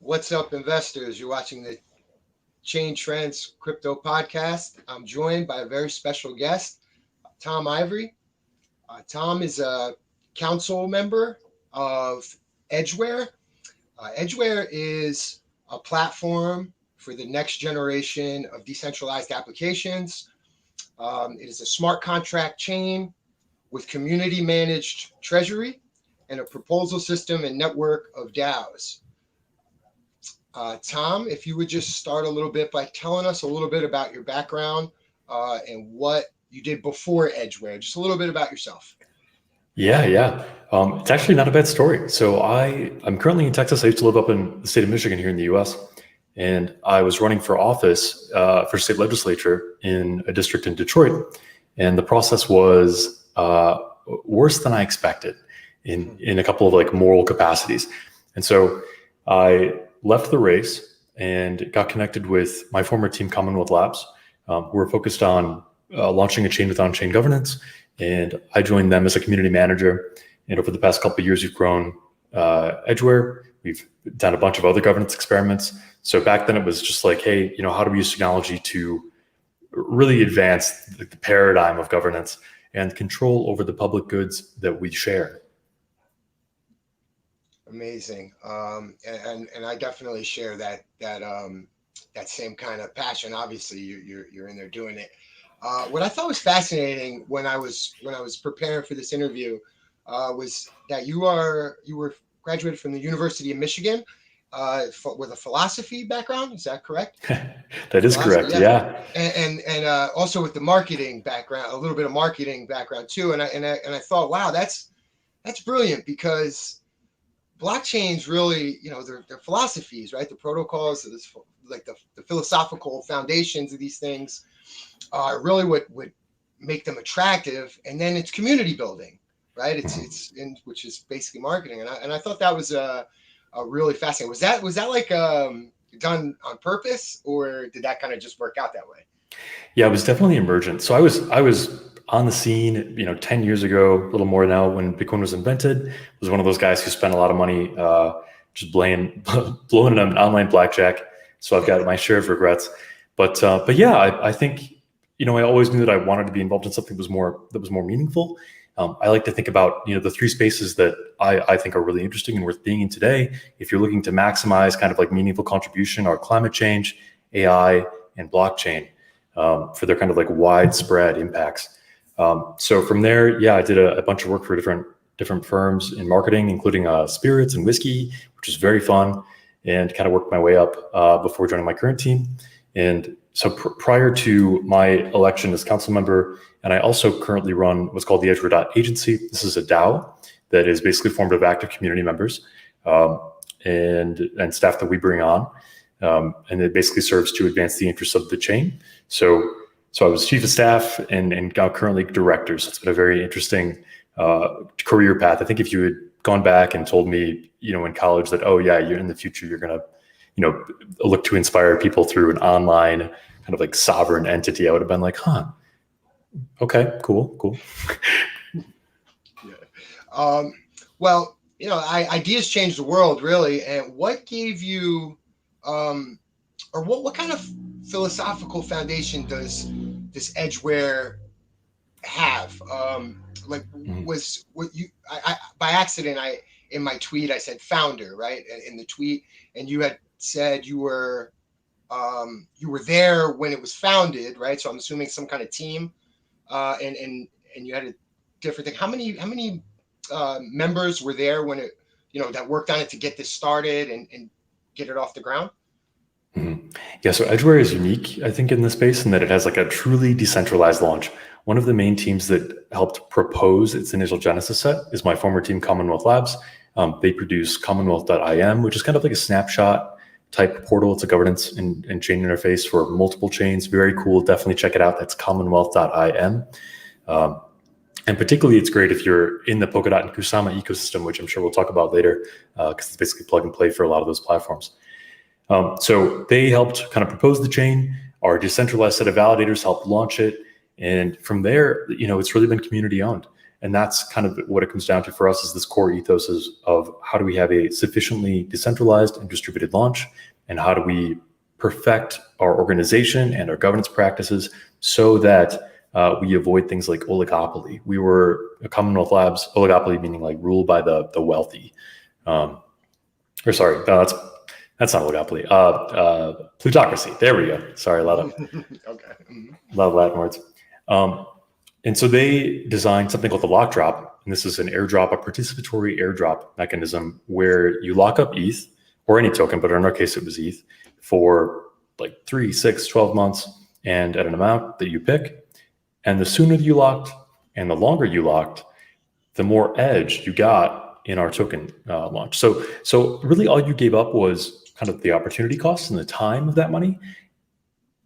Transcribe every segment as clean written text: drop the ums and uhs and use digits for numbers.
What's up, investors? You're watching the Chain Trends Crypto Podcast. I'm joined by a very special guest, Thom Ivy. Thom is a council member of Edgeware. Edgeware is a platform for the next generation of decentralized applications. It is a smart contract chain with community managed treasury and a proposal system and network of DAOs. Thom, if you would just start a little bit by telling us a little bit about your background and what you did before Edgeware, just a little bit about yourself. Yeah. It's actually not a bad story. So I'm currently in Texas. I used to live up in the state of Michigan here in the US. And I was running for office for state legislature in a district in Detroit. And the process was worse than I expected in a couple of moral capacities. And so I left the race and got connected with my former team, Commonwealth Labs, who were focused on launching a chain with on-chain governance. And I joined them as a community manager. And over the past couple of years, we've grown Edgeware. We've done a bunch of other governance experiments. So back then it was just like, hey, how do we use technology to really advance the paradigm of governance and control over the public goods that we share? Amazing. And I definitely share that same kind of passion. Obviously you're in there doing it. What I thought was fascinating when I was preparing for this interview was that you were graduated from the University of Michigan with a philosophy background. Is that correct? That is correct. Yeah. And also with the marketing background, a little bit of marketing background too. And I thought, wow, that's brilliant, because blockchains really, they're philosophies, right? The protocols, the philosophical foundations of these things are really what would make them attractive. And then it's community building, right? It's which is basically marketing. And I thought that was a really fascinating. Was that like done on purpose, or did that kind of just work out that way? Yeah, it was definitely emergent. So I was on the scene, 10 years ago, a little more now, when Bitcoin was invented. I was one of those guys who spent a lot of money just blowing it on online blackjack. So I've got my share of regrets. But yeah, I think, I always knew that I wanted to be involved in something that was more meaningful. I like to think about, the three spaces that I think are really interesting and worth being in today. If you're looking to maximize kind of like meaningful contribution, are climate change, AI, and blockchain for their kind of like widespread impacts. So from there, yeah, I did a bunch of work for different firms in marketing, including spirits and whiskey, which was very fun, and kind of worked my way up before joining my current team. And so prior to my election as council member, and I also currently run what's called the Edgeware Agency. This is a DAO that is basically formed of active community members and staff that we bring on. And it basically serves to advance the interests of the chain. So I was chief of staff and now currently director. So it's been a very interesting career path. I think if you had gone back and told me, in college that, oh yeah, you're in the future, you're going to, look to inspire people through an online kind of like sovereign entity, I would have been like, huh, okay, cool. Yeah. Well, ideas change the world, really. And what gave you, or what kind of philosophical foundation does this Edgeware have? Was what you? I by accident, in my tweet I said founder, right? In the tweet, and you had said you were there when it was founded, right? So I'm assuming some kind of team, and you had a different thing. How many members were there when it, that worked on it to get this started and get it off the ground? Mm-hmm. Yeah, so Edgeware is unique, I think, in this space in that it has like a truly decentralized launch. One of the main teams that helped propose its initial genesis set is my former team, Commonwealth Labs. They produce commonwealth.im, which is kind of like a snapshot type portal. It's a governance and chain interface for multiple chains. Very cool. Definitely check it out. That's commonwealth.im. And particularly, it's great if you're in the Polkadot and Kusama ecosystem, which I'm sure we'll talk about later, because it's basically plug and play for a lot of those platforms. So they helped kind of propose the chain. Our decentralized set of validators helped launch it. And from there, it's really been community owned. And that's kind of what it comes down to for us, is this core ethos of how do we have a sufficiently decentralized and distributed launch, and how do we perfect our organization and our governance practices so that we avoid things like oligopoly. We were a Commonwealth Labs, oligopoly meaning like ruled by the wealthy. Or sorry, no, that's not oligopoly. Plutocracy. There we go. Sorry, a lot of Latin words. And so they designed something called the lock drop, and this is an airdrop, a participatory airdrop mechanism where you lock up ETH or any token, but in our case it was ETH, for like 3, 6, 12 months, and at an amount that you pick. And the sooner you locked and the longer you locked, the more edge you got in our token launch. So really all you gave up was kind of the opportunity cost and the time of that money.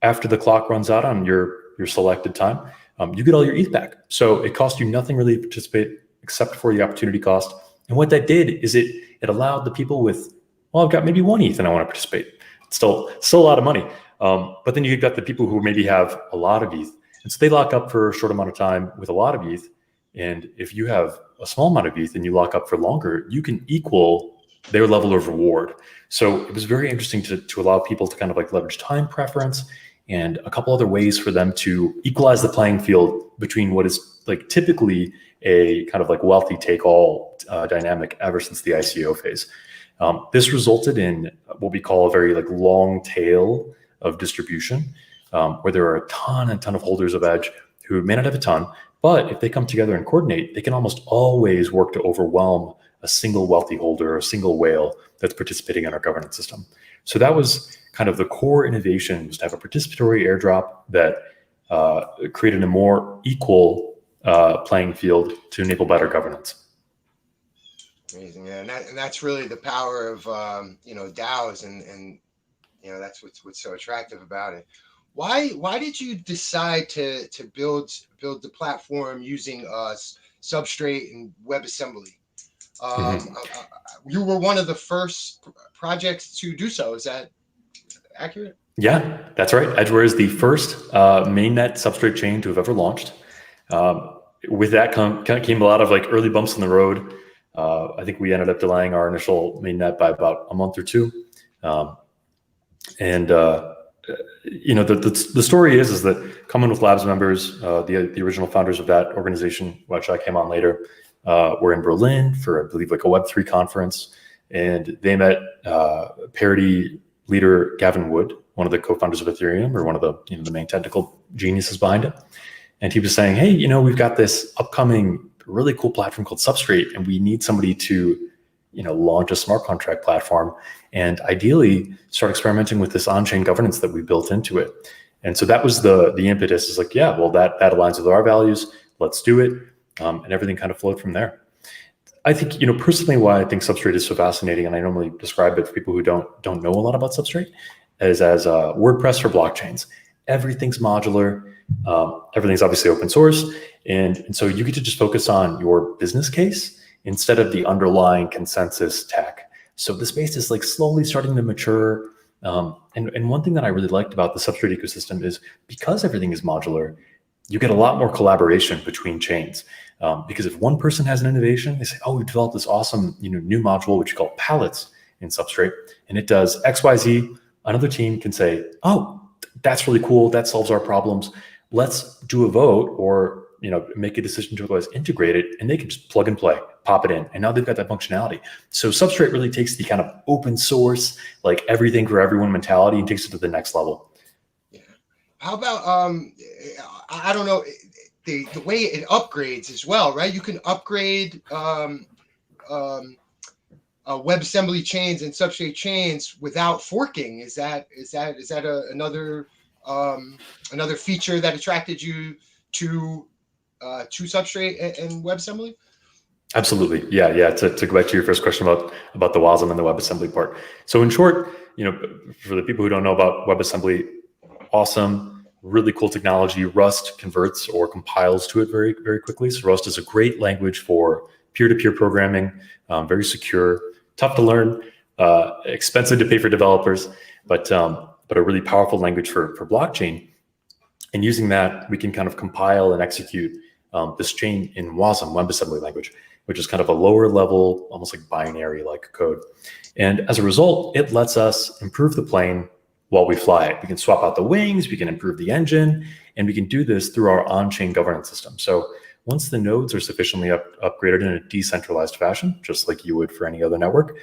After the clock runs out on your selected time, you get all your ETH back. So it cost you nothing really to participate except for the opportunity cost. And what that did is it allowed the people with, well, I've got maybe 1 ETH and I want to participate. It's still a lot of money. But then you got the people who maybe have a lot of ETH. And so they lock up for a short amount of time with a lot of ETH. And if you have a small amount of ETH and you lock up for longer, you can equal their level of reward. So it was very interesting to allow people to kind of like leverage time preference and a couple other ways for them to equalize the playing field between what is like typically a kind of like wealthy take-all dynamic ever since the ICO phase. This resulted in what we call a very like long tail of distribution, where there are a ton of holders of Edge who may not have a ton, but if they come together and coordinate, they can almost always work to overwhelm a single wealthy holder or a single whale that's participating in our governance system. So that was kind of the core innovation, was to have a participatory airdrop that created a more equal playing field to enable better governance. Amazing, yeah. And that's really the power of DAOs, and that's what's so attractive about it. Why did you decide to build the platform using Substrate and WebAssembly? You were one of the first projects to do so. Is that accurate? Yeah, that's right. Edgeware is the first mainnet Substrate chain to have ever launched. With that came a lot of like early bumps in the road. I think we ended up delaying our initial mainnet by about a month or two. The story is that Commonwealth Labs members, the original founders of that organization, which I came on later, were in Berlin for, I believe, like a Web3 conference, and they met parity leader Gavin Wood, one of the co-founders of Ethereum, or one of the main technical geniuses behind it. And he was saying, hey, we've got this upcoming really cool platform called Substrate, and we need somebody to launch a smart contract platform and ideally start experimenting with this on-chain governance that we built into it. And so that was the impetus, is like, yeah, well, that aligns with our values. Let's do it. And everything kind of flowed from there. I think, personally, why I think Substrate is so fascinating, and I normally describe it for people who don't know a lot about Substrate, is as WordPress for blockchains. Everything's modular. Everything's obviously open source. And so you get to just focus on your business case instead of the underlying consensus tech. So the space is like slowly starting to mature. And one thing that I really liked about the Substrate ecosystem is because everything is modular, you get a lot more collaboration between chains. Because if one person has an innovation, they say, oh, we've developed this awesome new module, which you call palettes in Substrate, and it does X, Y, Z. Another team can say, oh, that's really cool. That solves our problems. Let's do a vote or make a decision to otherwise integrate it, and they can just plug and play, pop it in, and now they've got that functionality. So Substrate really takes the kind of open source, like everything for everyone mentality, and takes it to the next level. Yeah. How about I don't know, the way it upgrades as well, right? You can upgrade WebAssembly chains and Substrate chains without forking. Is that another feature that attracted you to Substrate and WebAssembly? Absolutely. Yeah. To go back to your first question about the WASM and the WebAssembly part. So in short, for the people who don't know about WebAssembly, awesome, really cool technology. Rust converts or compiles to it very, very quickly. So Rust is a great language for peer-to-peer programming, very secure, tough to learn, expensive to pay for developers, but a really powerful language for blockchain. And using that, we can kind of compile and execute this chain in WASM, WebAssembly language, which is kind of a lower level, almost like binary like code. And as a result, it lets us improve the plane while we fly it. We can swap out the wings, we can improve the engine, and we can do this through our on-chain governance system. So once the nodes are sufficiently upgraded in a decentralized fashion, just like you would for any other network,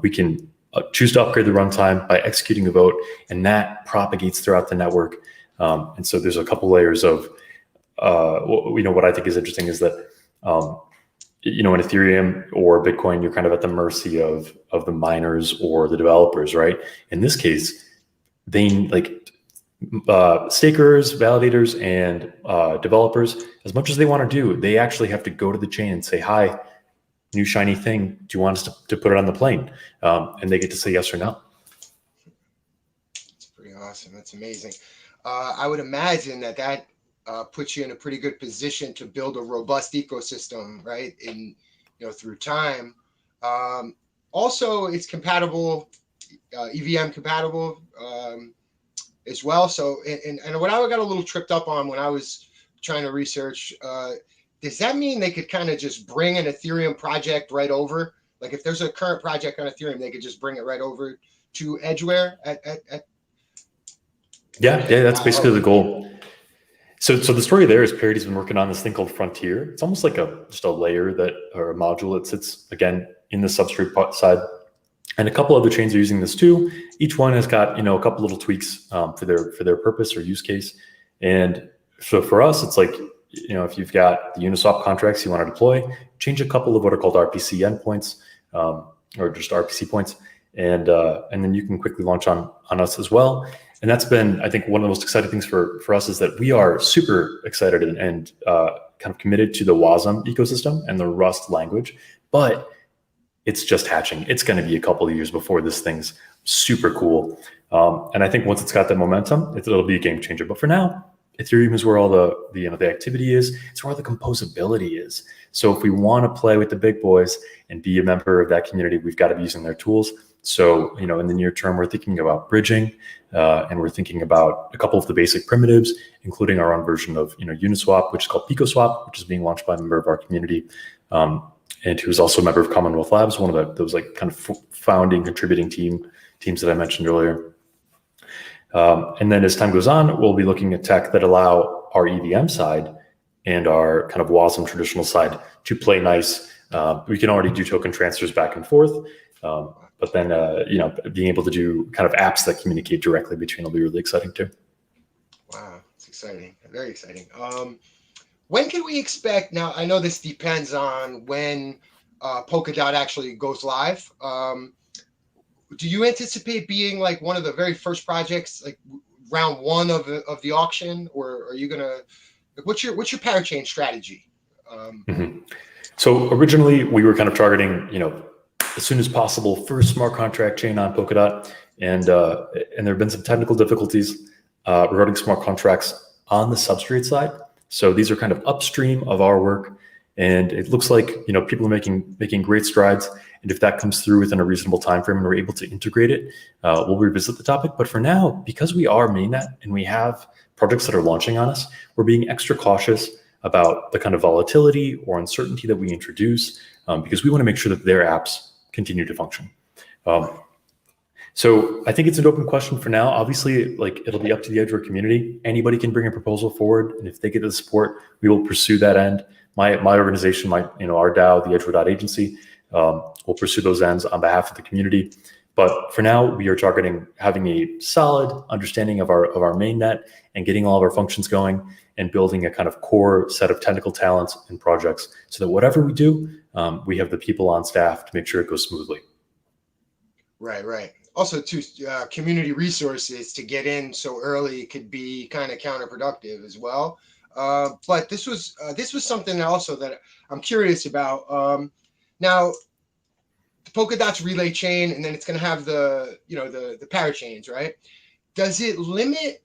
we can choose to upgrade the runtime by executing a vote, and that propagates throughout the network. And so there's a couple layers of, what I think is interesting is that, in Ethereum or Bitcoin, you're kind of at the mercy of the miners or the developers, right? In this case, they stakers, validators, and developers, as much as they want to do, they actually have to go to the chain and say, hi, new shiny thing, do you want us to put it on the plane? And they get to say yes or no. That's pretty awesome. That's amazing. I would imagine that puts you in a pretty good position to build a robust ecosystem, right? Through time. Also, it's compatible, EVM compatible as well. So, and what I got a little tripped up on when I was trying to research, does that mean they could kind of just bring an Ethereum project right over? Like if there's a current project on Ethereum, they could just bring it right over to Edgeware Yeah, that's basically the goal. So the story there is Parity's been working on this thing called Frontier. It's almost like just a layer or a module that sits, again, in the substrate side. And a couple other chains are using this too. Each one has got, a couple little tweaks for their purpose or use case. And so for us, it's like, if you've got the Uniswap contracts you want to deploy, change a couple of what are called RPC endpoints, or just RPC points, and then you can quickly launch on us as well. And that's been, I think, one of the most exciting things for us is that we are super excited and kind of committed to the WASM ecosystem and the Rust language, but it's just hatching. It's going to be a couple of years before this thing's super cool. And I think once it's got that momentum, it'll be a game changer. But for now, Ethereum is where all the activity is. It's where the composability is. So if we want to play with the big boys and be a member of that community, we've got to be using their tools. So, in the near term, we're thinking about bridging, and we're thinking about a couple of the basic primitives, including our own version of, Uniswap, which is called PicoSwap, which is being launched by a member of our community, and who's also a member of Commonwealth Labs, one of those like kind of founding, contributing teams that I mentioned earlier. And then as time goes on, we'll be looking at tech that allow our EVM side and our kind of WASM traditional side to play nice. We can already do token transfers back and forth. But then, being able to do kind of apps that communicate directly between will be really exciting too. Wow, it's exciting. Very exciting. When can we expect? Now, I know this depends on when Polkadot actually goes live. Do you anticipate being like one of the very first projects, like round one of the auction, or are you gonna? Like, what's your parachain strategy? So originally, we were kind of targeting, as soon as possible, first smart contract chain on Polkadot, and there have been some technical difficulties regarding smart contracts on the substrate side. So these are kind of upstream of our work, and it looks like people are making great strides. And if that comes through within a reasonable time frame and we're able to integrate it, we'll revisit the topic. But for now, because we are mainnet and we have projects that are launching on us, we're being extra cautious about the kind of volatility or uncertainty that we introduce, because we want to make sure that their apps continue to function. So I think it's an open question for now. Obviously, it'll be up to the Edgeware community. Anybody can bring a proposal forward, and if they get the support, we will pursue that end. My organization, our DAO, the Edgeware Agency, will pursue those ends on behalf of the community. But for now, we are targeting having a solid understanding of our mainnet and getting all of our functions going and building a kind of core set of technical talents and projects so that whatever we do, we have the people on staff to make sure it goes smoothly. Right. Also, too, community resources to get in so early could be kind of counterproductive as well. But this was something also that I'm curious about. Now, the Polkadot's relay chain, and then it's going to have the parachains, right? Does it limit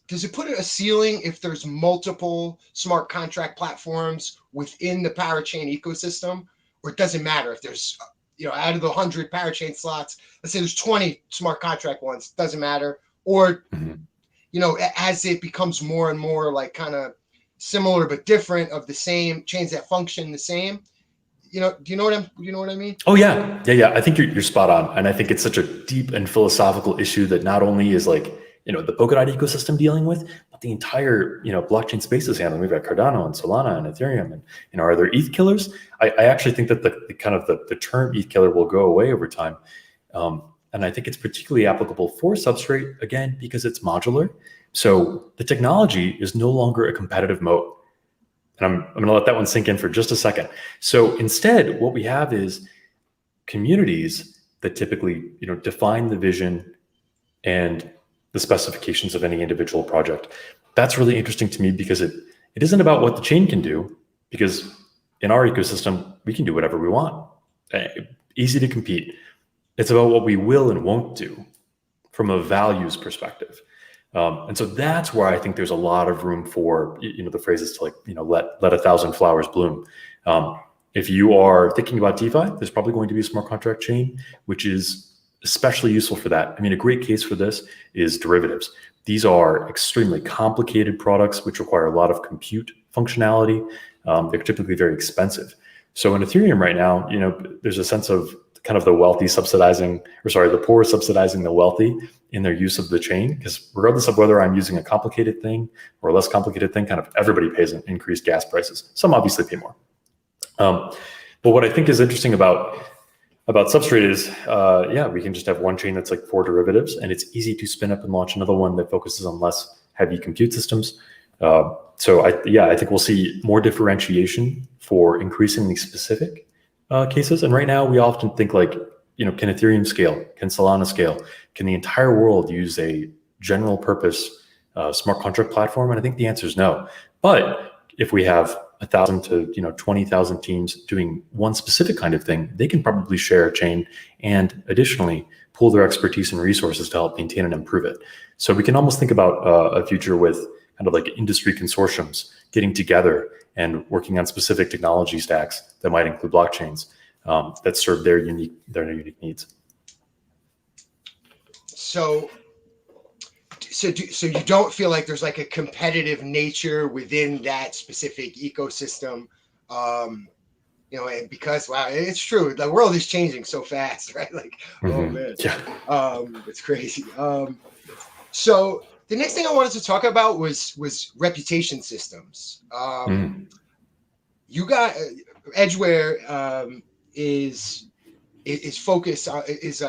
does it put a ceiling if there's multiple smart contract platforms within the parachain ecosystem, or it doesn't matter if there's out of the 100 parachain slots, let's say there's 20 smart contract ones, doesn't matter, or as it becomes more and more like kind of similar but different of the same chains that function the same. Do you know what I mean? Oh yeah. I think you're spot on, and I think it's such a deep and philosophical issue that not only is like the Polkadot ecosystem dealing with, but the entire blockchain space is handling. We've got Cardano and Solana and Ethereum, and are there ETH killers? I actually think that the term ETH killer will go away over time, and I think it's particularly applicable for Substrate again because it's modular. So the technology is no longer a competitive moat. And I'm going to let that one sink in for just a second. So instead, what we have is communities that typically, define the vision and the specifications of any individual project. That's really interesting to me because it isn't about what the chain can do, because in our ecosystem, we can do whatever we want. Easy to compete. It's about what we will and won't do from a values perspective. And so that's where I think there's a lot of room for, the phrases to let 1,000 flowers bloom. If you are thinking about DeFi, there's probably going to be a smart contract chain, which is especially useful for that. I mean, a great case for this is derivatives. These are extremely complicated products, which require a lot of compute functionality. They're typically very expensive. So in Ethereum right now, there's a sense of kind of the poor subsidizing the wealthy in their use of the chain, because regardless of whether I'm using a complicated thing or a less complicated thing, kind of everybody pays an increased gas prices. Some obviously pay more. But what I think is interesting about Substrate is, we can just have one chain that's like 4 derivatives, and it's easy to spin up and launch another one that focuses on less heavy compute systems. So I think we'll see more differentiation for increasingly specific cases. And right now we often think like, can Ethereum scale? Can Solana scale? Can the entire world use a general purpose smart contract platform? And I think the answer is no. But if we have 1,000 to 20,000 teams doing one specific kind of thing, they can probably share a chain and additionally pool their expertise and resources to help maintain and improve it. So we can almost think about a future with kind of like industry consortiums getting together and working on specific technology stacks that might include blockchains that serve their unique needs. So you don't feel like there's like a competitive nature within that specific ecosystem, because wow, it's true. The world is changing so fast, right? Like, oh man, it's crazy. So the next thing I wanted to talk about was reputation systems. You got Edgeware is focused on is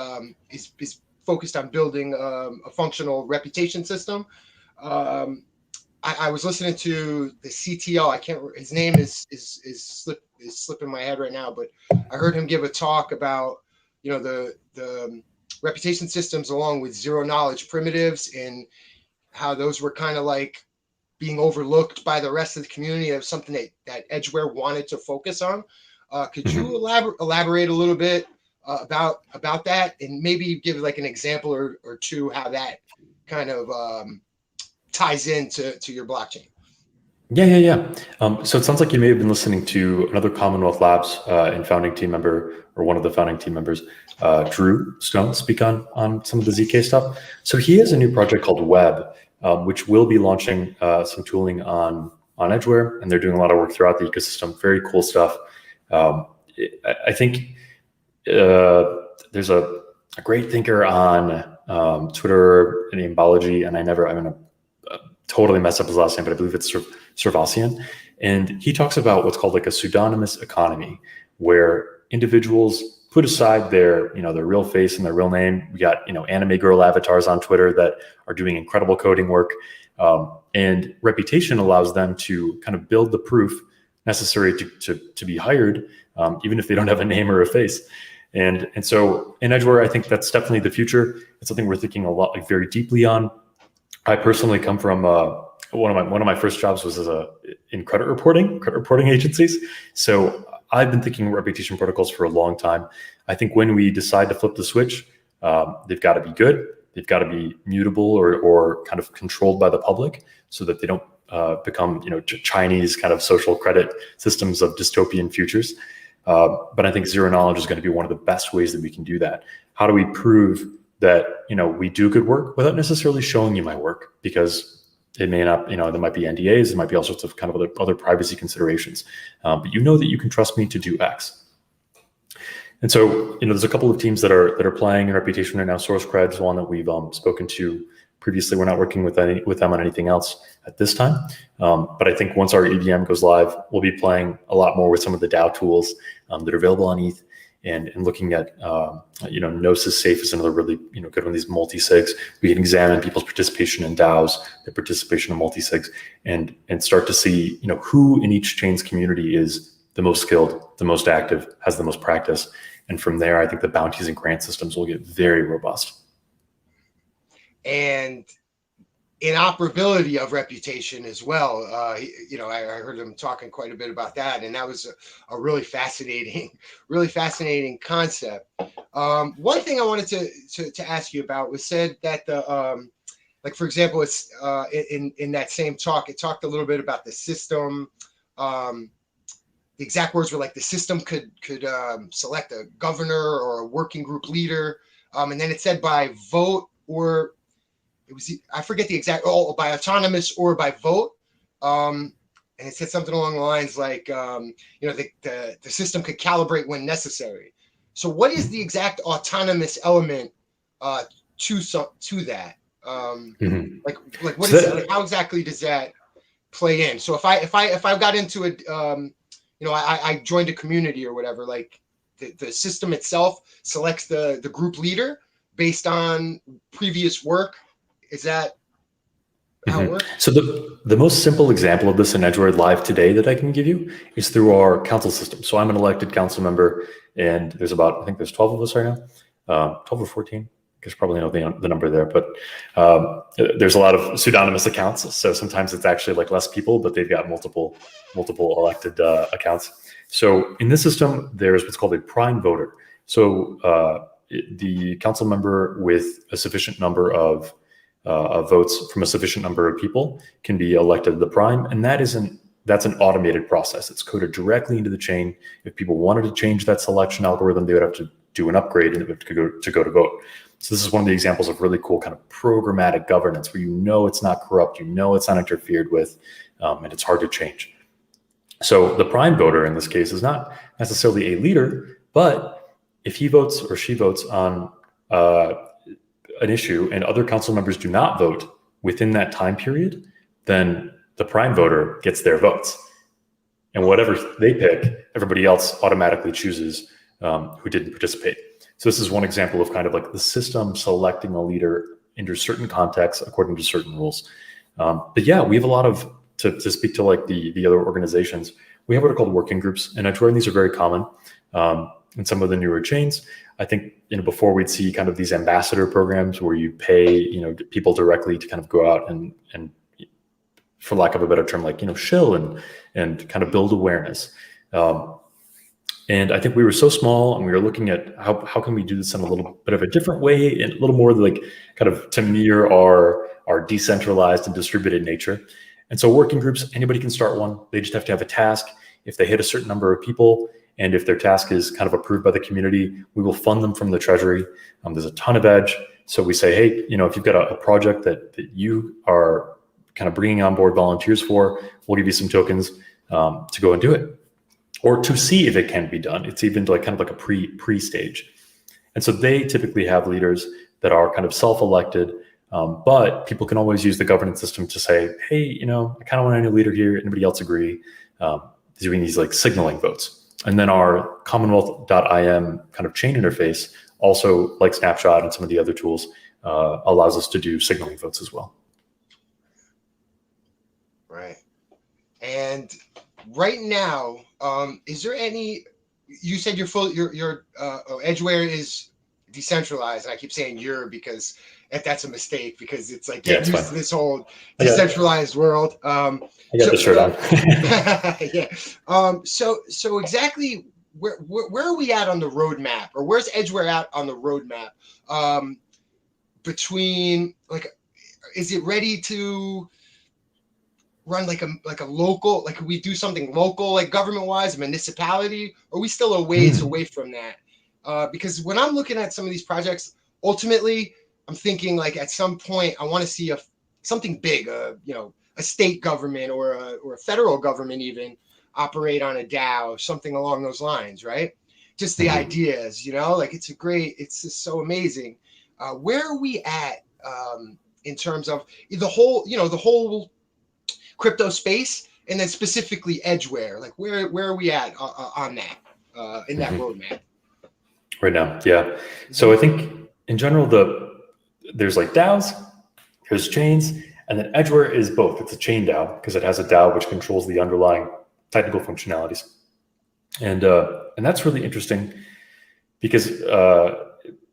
focused on building a functional reputation system. I was listening to the CTO. I can't. His name is slipping my head right now, but I heard him give a talk about the reputation systems along with zero knowledge primitives and how those were kind of like being overlooked by the rest of the community of something that Edgeware wanted to focus on. Could you elaborate a little bit about that, and maybe give like an example or two how that kind of ties into your blockchain? Yeah. So it sounds like you may have been listening to another Commonwealth Labs and founding team member, or one of the founding team members, Drew Stone, speak on some of the ZK stuff. So he has a new project called Web, which will be launching some tooling on Edgeware, and they're doing a lot of work throughout the ecosystem. Very cool stuff. I think there's a great thinker on Twitter named Balaji, and I'm going to totally mess up his last name, but I believe it's Servassian. And he talks about what's called like a pseudonymous economy, where individuals put aside their real face and their real name. We got, anime girl avatars on Twitter that are doing incredible coding work. And reputation allows them to kind of build the proof necessary to be hired, even if they don't have a name or a face. And so in Edgeware, I think that's definitely the future. It's something we're thinking a lot, like very deeply on. I personally come from one of my first jobs was in credit reporting agencies. So I've been thinking reputation protocols for a long time. I think when we decide to flip the switch, they've got to be good. They've got to be mutable or kind of controlled by the public, so that they don't become Chinese kind of social credit systems of dystopian futures. But I think zero knowledge is going to be one of the best ways that we can do that. How do we prove that we do good work without necessarily showing you my work? Because It may not, there might be NDAs, there might be all sorts of kind of other privacy considerations, but you know that you can trust me to do X. And so, there's a couple of teams that are playing in Reputation right now. SourceCred is one that we've spoken to previously. We're not working with them on anything else at this time, but I think once our EVM goes live, we'll be playing a lot more with some of the DAO tools that are available on ETH, and looking at Gnosis Safe is another really good one. These multi-sigs, we can examine people's participation in DAOs, their participation in multi-sigs, and start to see who in each chain's community is the most skilled, the most active, has the most practice. And from there, I think the bounties and grant systems will get very robust. And inoperability of Reputation as well. I heard him talking quite a bit about that, and that was a really fascinating concept. One thing I wanted to ask you about was said that the like, for example, it's in that same talk, it talked a little bit about the system. The exact words were like the system could select a governor or a working group leader, and then it said by vote, or it was, I forget the exact, by autonomous or by vote, and it said something along the lines like the system could calibrate when necessary. So what is the exact autonomous element to that? Like what is it? Like, how exactly does that play in? So if I got into it, I joined a community or whatever, like the system itself selects the group leader based on previous work. Is that how it works? So the most simple example of this in Edgeware Live today that I can give you is through our council system. So I'm an elected council member, and there's I think there's 12 of us right now, 12 or 14. I guess probably know the number there, but there's a lot of pseudonymous accounts. So sometimes it's actually like less people, but they've got multiple elected accounts. So in this system, there's what's called a prime voter. So the council member with a sufficient number of votes from a sufficient number of people can be elected the prime, and that's an automated process. It's coded directly into the chain. If people wanted to change that selection algorithm, they would have to do an upgrade and to go to vote. So this is one of the examples of really cool kind of programmatic governance where it's not corrupt, it's not interfered with, and it's hard to change. So the prime voter in this case is not necessarily a leader, but if he votes or she votes on an issue and other council members do not vote within that time period, then the prime voter gets their votes. And whatever they pick, everybody else automatically chooses who didn't participate. So this is one example of kind of like the system selecting a leader under certain contexts according to certain rules. But yeah, we have a lot of, to speak to like the other organizations, we have what are called working groups in Edgeware, and these are very common in some of the newer chains. I think, before we'd see kind of these ambassador programs where you pay, people directly to kind of go out and for lack of a better term, like, shill and kind of build awareness. And I think we were so small, and we were looking at how can we do this in a little bit of a different way, and a little more like kind of to mirror our decentralized and distributed nature. And so working groups, anybody can start one. They just have to have a task. If they hit a certain number of people, and if their task is kind of approved by the community, we will fund them from the treasury. There's a ton of edge. So we say, hey, if you've got a project that you are kind of bringing on board volunteers for, we'll give you some tokens to go and do it, or to see if it can be done. It's even like kind of like a pre-stage. And so they typically have leaders that are kind of self-elected, but people can always use the governance system to say, hey, I kind of want a new leader here. Anybody else agree? Doing these like signaling votes. And then our commonwealth.im kind of chain interface, also like Snapshot and some of the other tools, allows us to do signaling votes as well. Right. And right now, is there any? You said your Edgeware is decentralized, and I keep saying because that's a mistake, because it's like get used to this whole decentralized world. I got the shirt on. Yeah. So exactly where are we at on the roadmap, or where's Edgeware at on the roadmap? Between, like, is it ready to run like a local, like, could we do something local, like government wise, municipality, or are we still a ways away from that? Because when I'm looking at some of these projects, ultimately I'm thinking like at some point I want to see something big, a state government or a federal government even operate on a DAO, something along those lines, right? Just the ideas, like it's just so amazing. Where are we at in terms of the whole crypto space, and then specifically Edgeware? Like where are we at on that in that roadmap right now? Yeah. So I think in general, there's like DAOs, there's chains, and then Edgeware is both. It's a chain DAO because it has a DAO which controls the underlying technical functionalities, and that's really interesting because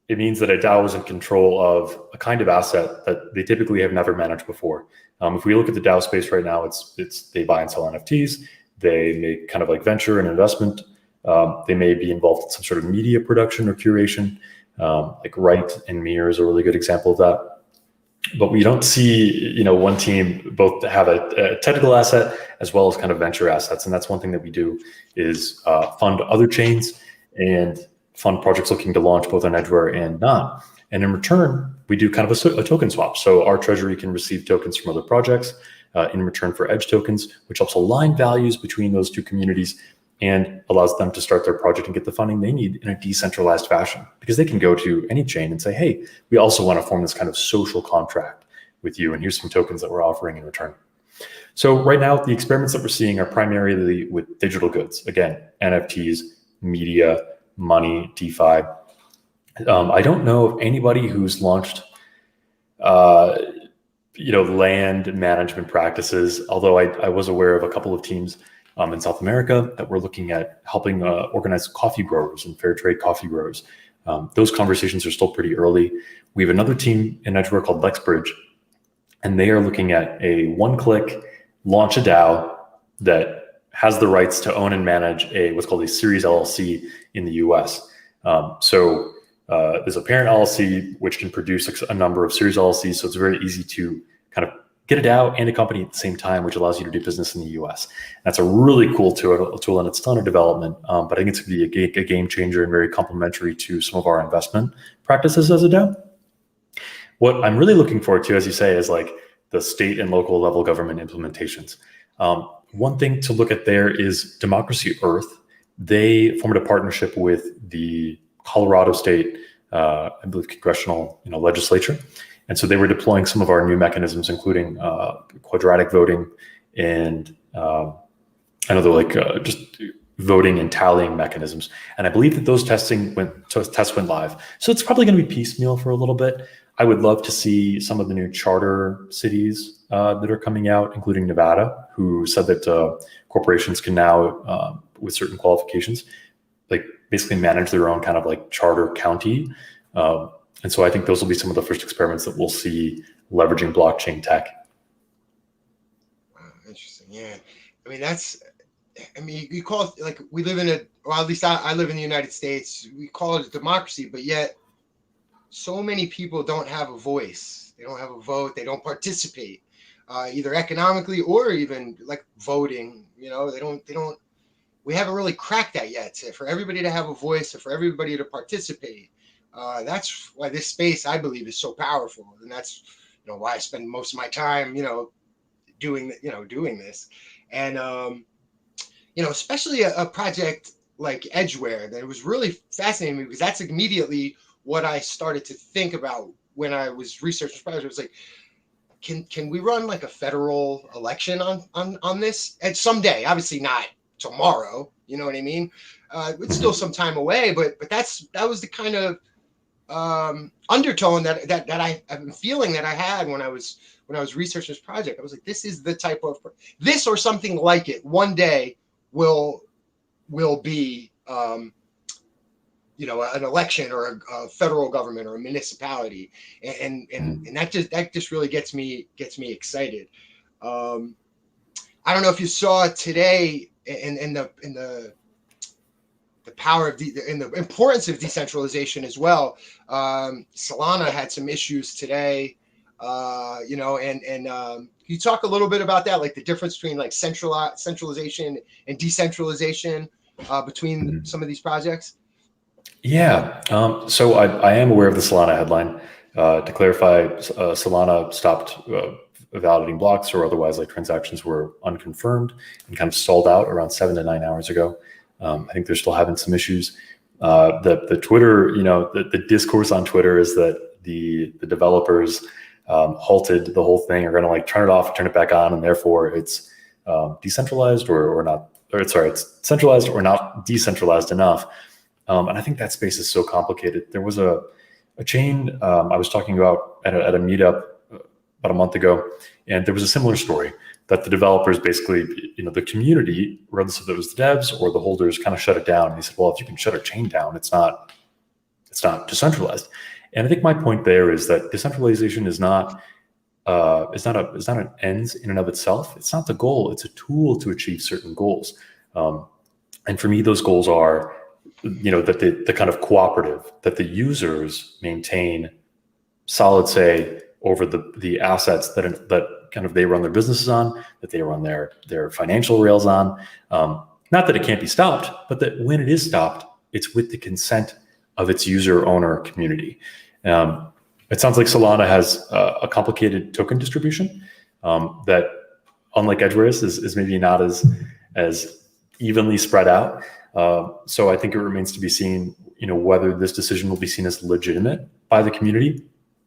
it means that a DAO is in control of a kind of asset that they typically have never managed before. If we look at the DAO space right now, it's they buy and sell NFTs, they make kind of like venture and investment. They may be involved in some sort of media production or curation, like Right and Mirror is a really good example of that. But we don't see, one team both have a technical asset as well as kind of venture assets. And that's one thing that we do is fund other chains and fund projects looking to launch both on Edgeware and not. And in return, we do kind of a token swap. So our treasury can receive tokens from other projects in return for Edge tokens, which helps align values between those two communities and allows them to start their project and get the funding they need in a decentralized fashion, because they can go to any chain and say, hey, we also want to form this kind of social contract with you, and here's some tokens that we're offering in return. So right now, the experiments that we're seeing are primarily with digital goods. Again, NFTs, media, money, DeFi. I don't know of anybody who's launched land management practices, although I was aware of a couple of teams in South America that were looking at helping organize coffee growers and fair trade coffee growers. Those conversations are still pretty early. We have another team in Edgeware called LexBridge, and they are looking at a one-click launch a DAO that has the rights to own and manage what's called a Series LLC in the US. So there's a parent LLC which can produce a number of Series LLCs, so it's very easy to kind of get a DAO and a company at the same time, which allows you to do business in the US. That's a really cool tool, and it's still under development, but I think it's going to be a game changer and very complementary to some of our investment practices as a DAO. What I'm really looking forward to, as you say, is like the state and local level government implementations. One thing to look at there is Democracy Earth. They formed a partnership with the Colorado State, I believe, congressional legislature. And so they were deploying some of our new mechanisms, including quadratic voting and another just voting and tallying mechanisms. And I believe that those tests went live. So it's probably going to be piecemeal for a little bit. I would love to see some of the new charter cities that are coming out, including Nevada, who said that corporations can now, with certain qualifications, like basically manage their own kind of like charter county. And so I think those will be some of the first experiments that we'll see leveraging blockchain tech. Wow, interesting. Yeah. You call it, like, we live in or at least I live in the United States. We call it a democracy, but yet so many people don't have a voice. They don't have a vote. They don't participate, either economically or even like voting. They don't. We haven't really cracked that yet. For everybody to have a voice, or for everybody to participate, that's why this space, I believe, is so powerful, and that's why I spend most of my time, doing this, and especially a project like Edgeware that was really fascinating me, because that's immediately what I started to think about when I was researching this project. It was like, can we run like a federal election on this? And someday, obviously not tomorrow, you know what I mean? It's still some time away, but that was the kind of undertone that I've been feeling that I had when I was researching this project. I was like, this is the type of this or something like it one day will be an election or a federal government or a municipality, and that just really gets me excited. I don't know if you saw today in the power of the importance of decentralization as well. Solana had some issues today, can you talk a little bit about that, like the difference between like centralization and decentralization between some of these projects? Yeah. So I am aware of the Solana headline. To clarify, Solana stopped validating blocks, or otherwise like transactions were unconfirmed and kind of stalled out around 7 to 9 hours ago. I think they're still having some issues. The Twitter, the discourse on Twitter is that the developers halted the whole thing, are going to like turn it off, turn it back on, and therefore it's decentralized or not. Or sorry, it's centralized or not decentralized enough. And I think that space is so complicated. There was a chain I was talking about at a meetup about a month ago, and there was a similar story that the developers basically, the community, regardless if it was the devs or the holders, kind of shut it down. And he said, well, if you can shut a chain down, it's not decentralized. And I think my point there is that decentralization is not an ends in and of itself. It's not the goal. It's a tool to achieve certain goals. And for me, those goals are, that the kind of cooperative, that the users maintain solid say over the assets that kind of they run their businesses on, that they run their financial rails on. Not that it can't be stopped, but that when it is stopped, it's with the consent of its user owner community. It sounds like Solana has a complicated token distribution that, unlike Edgeware, is maybe not as evenly spread out. So I think it remains to be seen, whether this decision will be seen as legitimate by the community.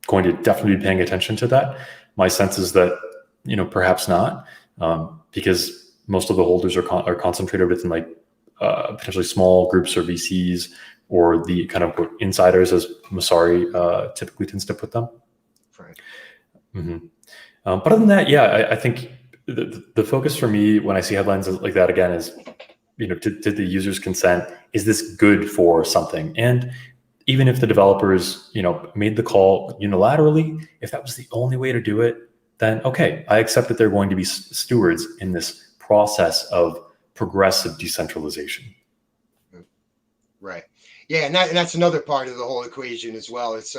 Going to definitely be paying attention to that. My sense is that, perhaps not, because most of the holders are concentrated within like potentially small groups or VCs, or the kind of insiders, as Masari typically tends to put them. Right. Mm-hmm. But other than that, yeah, I think the focus for me when I see headlines like that again is, did the users consent? Is this good for something? And even if the developers, made the call unilaterally, if that was the only way to do it, then okay, I accept that they're going to be stewards in this process of progressive decentralization. Right. Yeah, and that's another part of the whole equation as well. It's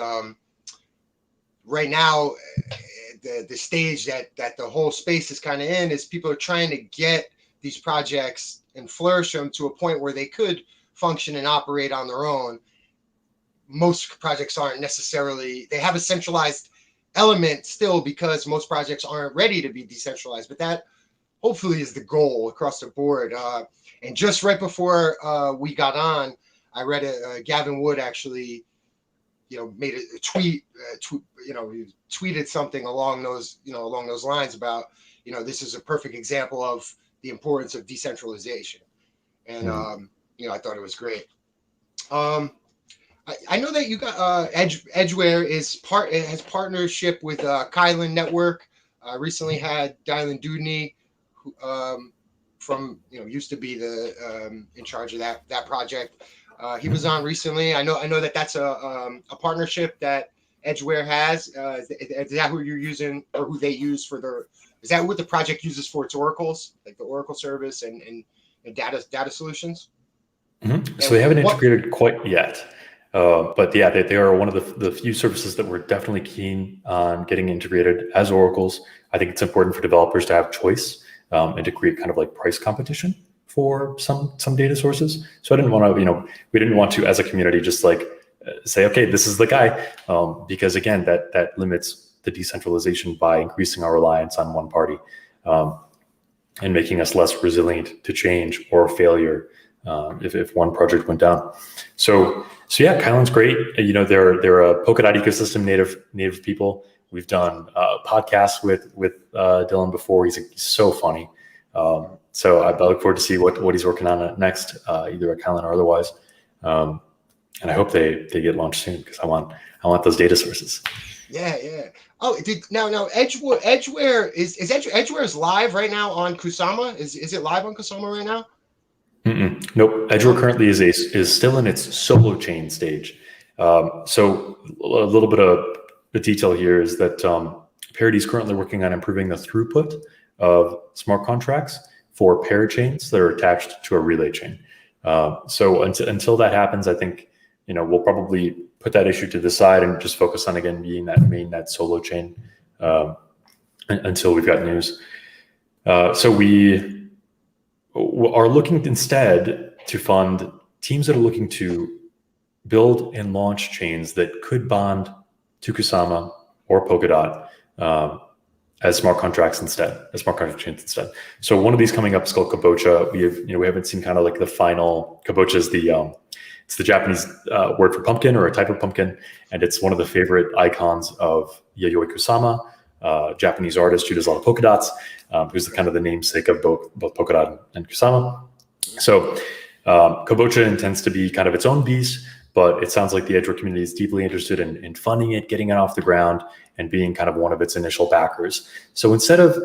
right now the stage that the whole space is kind of in is people are trying to get these projects and flourish them to a point where they could function and operate on their own. Most projects aren't necessarily, they have a centralized element still because most projects aren't ready to be decentralized, but that hopefully is the goal across the board. And just right before we got on, I read Gavin Wood actually, made a tweet, he tweeted something along those lines about, this is a perfect example of the importance of decentralization. And, I thought it was great. I know that you got Edgeware has partnership with Kylan Network. Recently had Dylan Dudney, who, from used to be the in charge of that project. He was on recently. I know that's a partnership that Edgeware has. Is that who you're using, or who they use for their? Is that what the project uses for its oracles, like the Oracle service and data solutions? Mm-hmm. So they haven't integrated quite yet. But yeah, they are one of the few services that we're definitely keen on getting integrated as oracles. I think it's important for developers to have choice and to create kind of like price competition for some data sources. So I didn't want to, we didn't want to, as a community, just like say, okay, this is the guy, because again, that limits the decentralization by increasing our reliance on one party and making us less resilient to change or failure. If one project went down. So yeah, Kylan's great. They're a Polkadot ecosystem native people. We've done podcasts with Dylan before. He's so funny. So I look forward to see what he's working on next, either at Kylan or otherwise. And I hope they get launched soon, because I want those data sources. Yeah. Oh, now Edgeware is live right now on Kusama? Is it live on Kusama right now? Nope. Edgeware currently is still in its solo chain stage. So a little bit of the detail here is that Parity is currently working on improving the throughput of smart contracts for parachains that are attached to a relay chain. So until that happens, I think we'll probably put that issue to the side and just focus on again being that mainnet solo chain until we've got news. So we are looking instead to fund teams that are looking to build and launch chains that could bond to Kusama or Polkadot as smart contracts instead, as smart contract chains instead. So one of these coming up is called Kabocha. We haven't seen kind of like the final. Kabocha is it's the Japanese word for pumpkin, or a type of pumpkin, and it's one of the favorite icons of Yayoi Kusama, Japanese artist who does a lot of polka dots, who's kind of the namesake of both polka dot and Kusama. So Kabocha intends to be kind of its own beast, but it sounds like the Edgeware community is deeply interested in funding it, getting it off the ground, and being kind of one of its initial backers. So instead of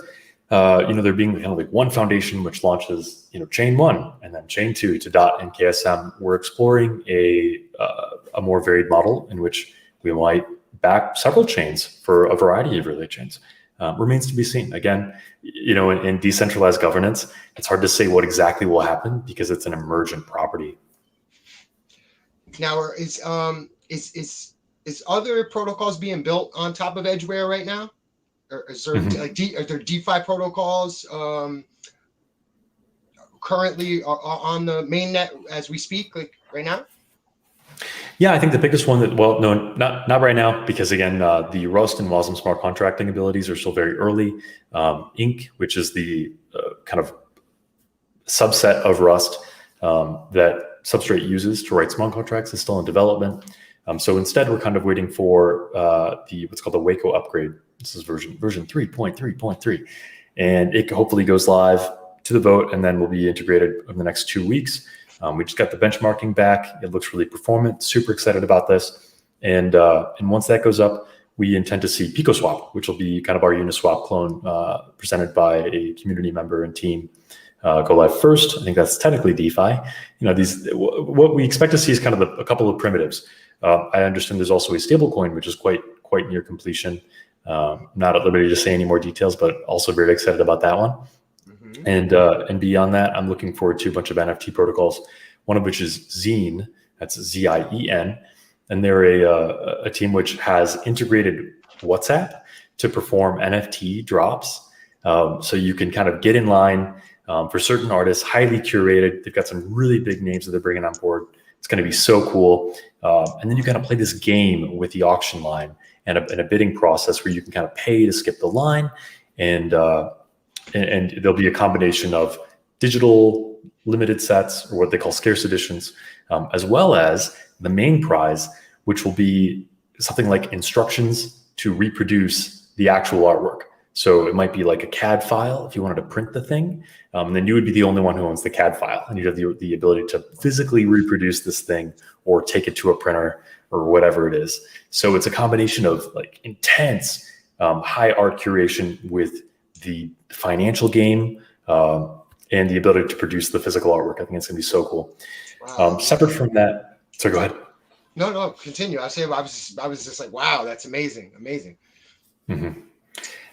there being kind of like one foundation which launches chain 1 and then chain 2 to DOT and KSM, we're exploring a more varied model in which we might back several chains for a variety of relay chains. Remains to be seen. Again, in decentralized governance, it's hard to say what exactly will happen because it's an emergent property. Now, is other protocols being built on top of Edgeware right now? Or is there are there DeFi protocols currently on the mainnet as we speak, like right now? Yeah, I think the biggest one no, not right now, because again, the Rust and WASM smart contracting abilities are still very early. Ink, which is the kind of subset of Rust that Substrate uses to write smart contracts, is still in development. So instead, we're kind of waiting for what's called the Waco upgrade. This is version 3.3.3, and it hopefully goes live to the vote, and then will be integrated in the next 2 weeks. We just got the benchmarking back. It looks really performant. Super excited about this. And once that goes up, we intend to see PicoSwap, which will be kind of our Uniswap clone presented by a community member and team, go live first. I think that's technically DeFi. What we expect to see is kind of a couple of primitives. I understand there's also a stablecoin, which is quite near completion. Not at liberty to say any more details, but also very excited about that one. And beyond that, I'm looking forward to a bunch of NFT protocols, one of which is Zine, that's Zien, and they're a team which has integrated WhatsApp to perform NFT drops. So you can kind of get in line for certain artists, highly curated. They've got some really big names that they're bringing on board. It's going to be so cool. And then you kind of play this game with the auction line and a bidding process where you can kind of pay to skip the line, and there'll be a combination of digital limited sets, or what they call scarce editions, as well as the main prize, which will be something like instructions to reproduce the actual artwork. So it might be like a CAD file if you wanted to print the thing, and then you would be the only one who owns the CAD file, and you'd have the ability to physically reproduce this thing or take it to a printer or whatever it is. So it's a combination of like intense high art curation with the financial game and the ability to produce the physical artwork. I think it's going to be so cool. Wow. Separate from that, so go ahead. No, continue. I was just like, wow, that's amazing. Mm-hmm.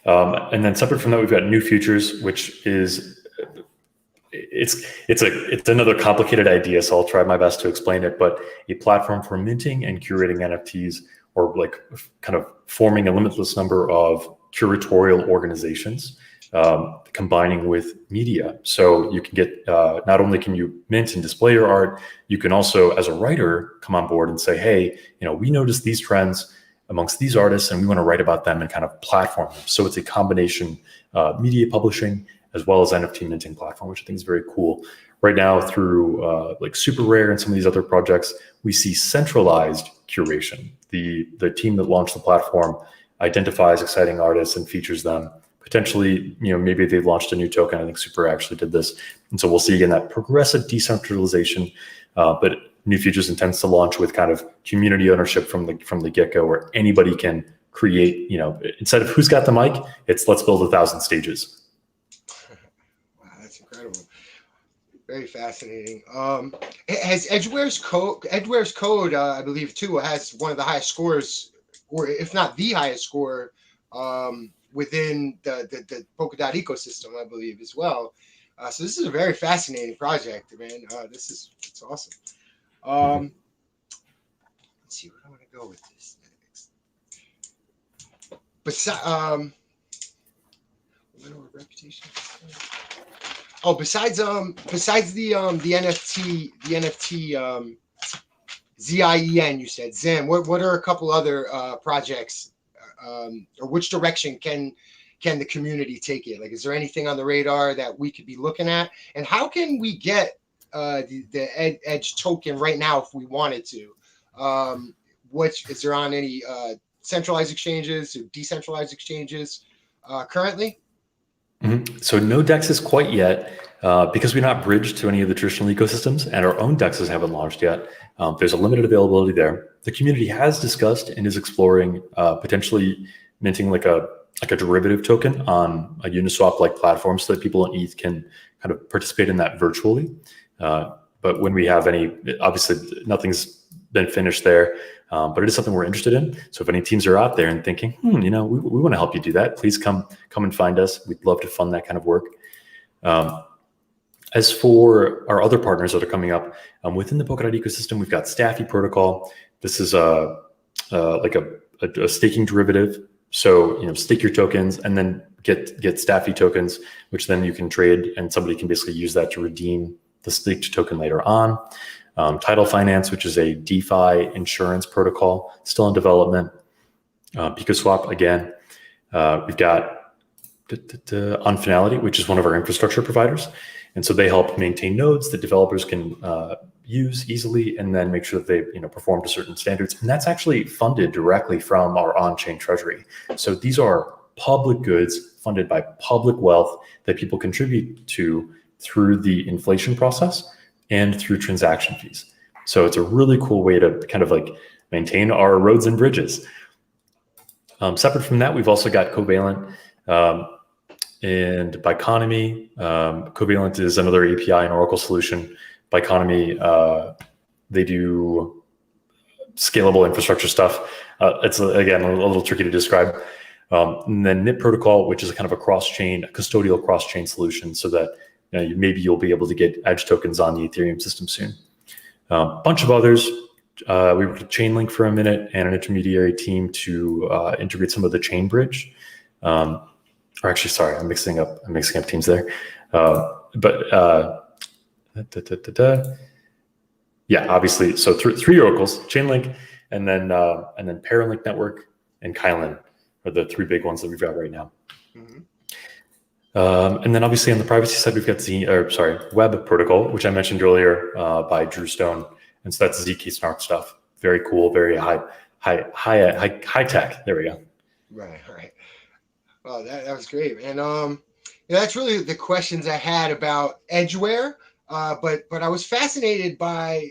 And then separate from that, we've got new futures, which is it's another complicated idea. So I'll try my best to explain it. But a platform for minting and curating NFTs, or like kind of forming a limitless number of curatorial organizations, combining with media. So you can get, not only can you mint and display your art, you can also, as a writer, come on board and say, hey, we noticed these trends amongst these artists and we want to write about them and kind of platform them. So it's a combination media publishing as well as NFT minting platform, which I think is very cool. Right now, through like Super Rare and some of these other projects, we see centralized curation. The team that launched the platform identifies exciting artists and features them. Potentially, maybe they've launched a new token. I think Super actually did this. And so we'll see again that progressive decentralization, but New Futures intends to launch with kind of community ownership from the get-go, where anybody can create, instead of who's got the mic, it's let's build 1,000 stages. Wow, that's incredible. Very fascinating. Has Edgeware's code, I believe too, has one of the highest scores, or if not the highest score, within the Polkadot ecosystem, I believe, as well. So this is a very fascinating project, man. It's awesome. Let's see where I want to go with this next. Besides, reputation. Oh, besides the NFT ZIEN, you said Zen. What are a couple other projects, or which direction can can the community take it? Like, is there anything on the radar that we could be looking at? And how can we get the Edge token right now if we wanted to? Which is there on any centralized exchanges or decentralized exchanges currently? So no DEXs quite yet, because we're not bridged to any of the traditional ecosystems, and our own DEXs haven't launched yet. There's a limited availability there. The community has discussed and is exploring potentially minting like a derivative token on a Uniswap-like platform so that people in ETH can kind of participate in that virtually. But when we have any, obviously nothing's been finished there, but it is something we're interested in. So if any teams are out there and thinking, we want to help you do that, please come and find us. We'd love to fund that kind of work. As for our other partners that are coming up within the Polkadot ecosystem, we've got Staffy Protocol. This is like a staking derivative. So stake your tokens and then get Staffy tokens, which then you can trade, and somebody can basically use that to redeem the staked token later on. Title Finance, which is a DeFi insurance protocol, still in development. PicoSwap, again. We've got Unfinality, which is one of our infrastructure providers. And so they help maintain nodes that developers can use easily and then make sure that they perform to certain standards. And that's actually funded directly from our on-chain treasury. So these are public goods funded by public wealth that people contribute to through the inflation process and through transaction fees. So it's a really cool way to kind of like maintain our roads and bridges. Separate from that, we've also got Covalent and Biconomy. Covalent is another API and Oracle solution. Biconomy, they do scalable infrastructure stuff. It's, again, a little tricky to describe. And then NIP Protocol, which is a kind of a custodial cross-chain solution so that maybe you'll be able to get Edge tokens on the Ethereum system soon. A bunch of others. We worked with Chainlink for a minute and an intermediary team to integrate some of the chain bridge. Or actually, sorry, I'm mixing up teams there. Yeah, obviously. So three oracles: Chainlink, and then Paralink Network and Kylan are the three big ones that we've got right now. Mm-hmm. And then obviously on the privacy side, we've got Web Protocol, which I mentioned earlier by Drew Stone. And so that's ZK Snark stuff. Very cool, very high tech. There we go. Right. Well, that was great. And that's really the questions I had about Edgeware. But I was fascinated by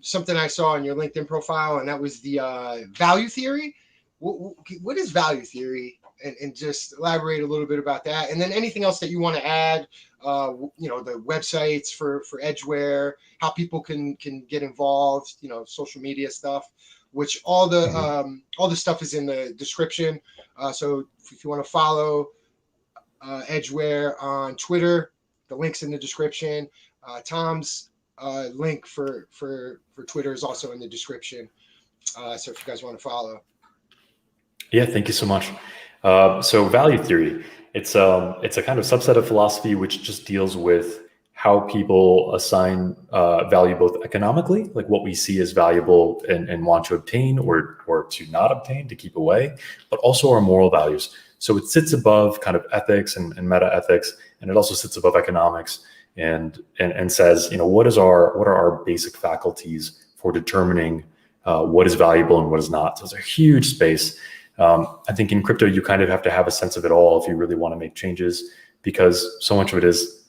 something I saw on your LinkedIn profile, and that was the value theory. What is value theory? And just elaborate a little bit about that. And then anything else that you want to add, the websites for Edgeware, how people can get involved, social media stuff, which all the stuff is in the description. So if you want to follow Edgeware on Twitter, the link's in the description. Tom's link for Twitter is also in the description. So if you guys want to follow. Yeah, thank you so much. So value theory, it's a kind of subset of philosophy which just deals with how people assign value both economically, like what we see as valuable and want to obtain or to not obtain, to keep away, but also our moral values. So it sits above kind of ethics and meta ethics, and it also sits above economics and says, what are our basic faculties for determining what is valuable and what is not. So it's a huge space. I think in crypto, you kind of have to have a sense of it all if you really want to make changes, because so much of it is,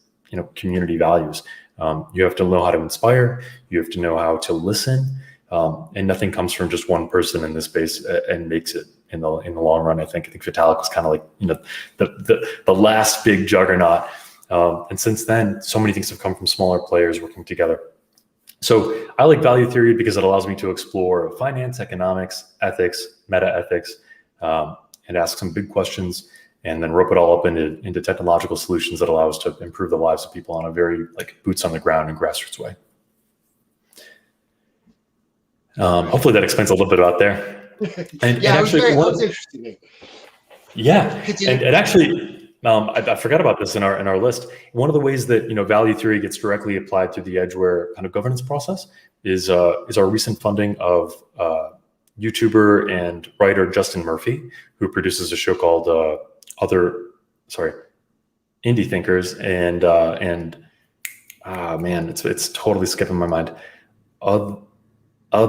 community values. You have to know how to inspire, you have to know how to listen, and nothing comes from just one person in this space and makes it in the long run. I think Vitalik was kind of like, the last big juggernaut. And since then, so many things have come from smaller players working together. So I like value theory because it allows me to explore finance, economics, ethics, meta ethics, and ask some big questions, and then rope it all up into technological solutions that allow us to improve the lives of people on a very boots on the ground and grassroots way. Hopefully that explains a little bit about there. And actually, I was interested in. Yeah, and actually, I forgot about this in our list. One of the ways that value theory gets directly applied through the Edgeware kind of governance process is our recent funding of YouTuber and writer Justin Murphy, who produces a show called other, indie thinkers, and man, it's totally skipping my mind.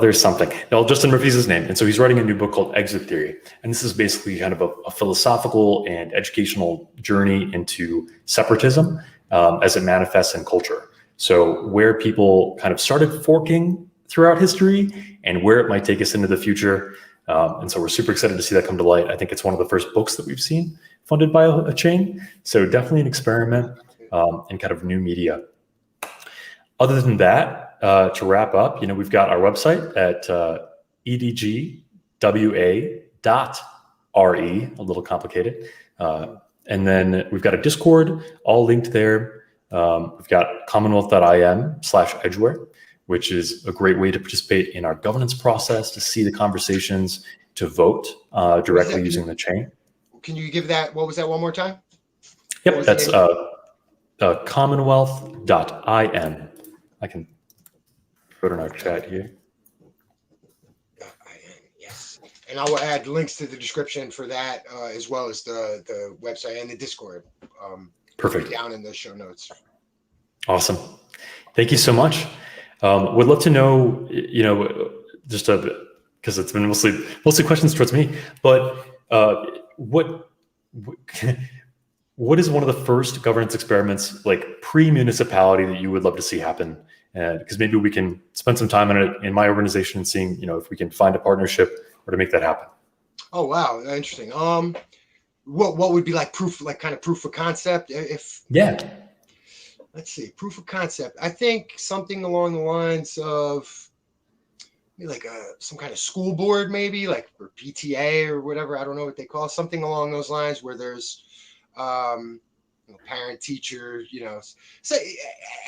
There's something. Well, Justin Murphy's his name. And so he's writing a new book called Exit Theory. And this is basically kind of a philosophical and educational journey into separatism as it manifests in culture. So where people kind of started forking throughout history and where it might take us into the future. And so we're super excited to see that come to light. I think it's one of the first books that we've seen funded by a chain. So definitely an experiment in kind of new media. Other than that, to wrap up, we've got our website at edgwa.re, a little complicated. And then we've got a Discord, all linked there. We've got commonwealth.im/edgeware, which is a great way to participate in our governance process, to see the conversations, to vote directly using the chain. Can you give that? What was that one more time? Yep, that's commonwealth.im. I can put it in our chat here. Yes, and I will add links to the description for that, as well as the website and the Discord. Perfect. Down in the show notes. Awesome. Thank you so much. Would love to know, just because it's been mostly questions towards me, but what is one of the first governance experiments, like pre-municipality, that you would love to see happen? Because maybe we can spend some time on it in my organization and seeing, if we can find a partnership or to make that happen. Oh, wow. Interesting. What would be like proof of concept? Let's see, proof of concept. I think something along the lines of maybe like some kind of school board, maybe like, or PTA or whatever. I don't know what they call it. Something along those lines where there's parent, teacher, so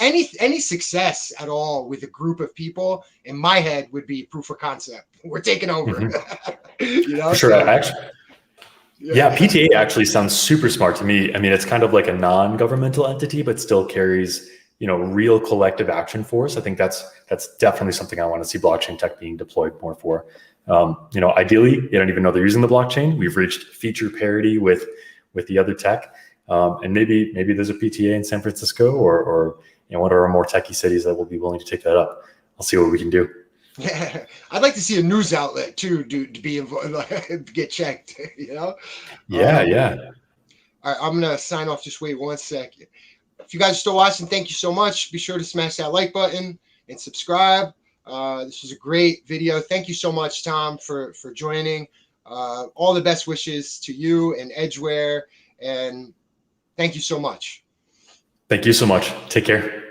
any success at all with a group of people in my head would be proof of concept. We're taking over. For sure. So, PTA actually sounds super smart to me. I mean, it's kind of like a non-governmental entity, but still carries, real collective action force. I think that's definitely something I want to see blockchain tech being deployed more for. Ideally, you don't even know they're using the blockchain. We've reached feature parity with the other tech. And maybe there's a PTA in San Francisco or one of our more techie cities that will be willing to take that up. I'll see what we can do. Yeah, I'd like to see a news outlet too, to be involved, get checked. Yeah. All right, I'm gonna sign off. Just wait 1 second. If you guys are still watching, thank you so much. Be sure to smash that like button and subscribe. This was a great video. Thank you so much, Thom, for joining. All the best wishes to you and Edgeware, and thank you so much. Thank you so much. Take care.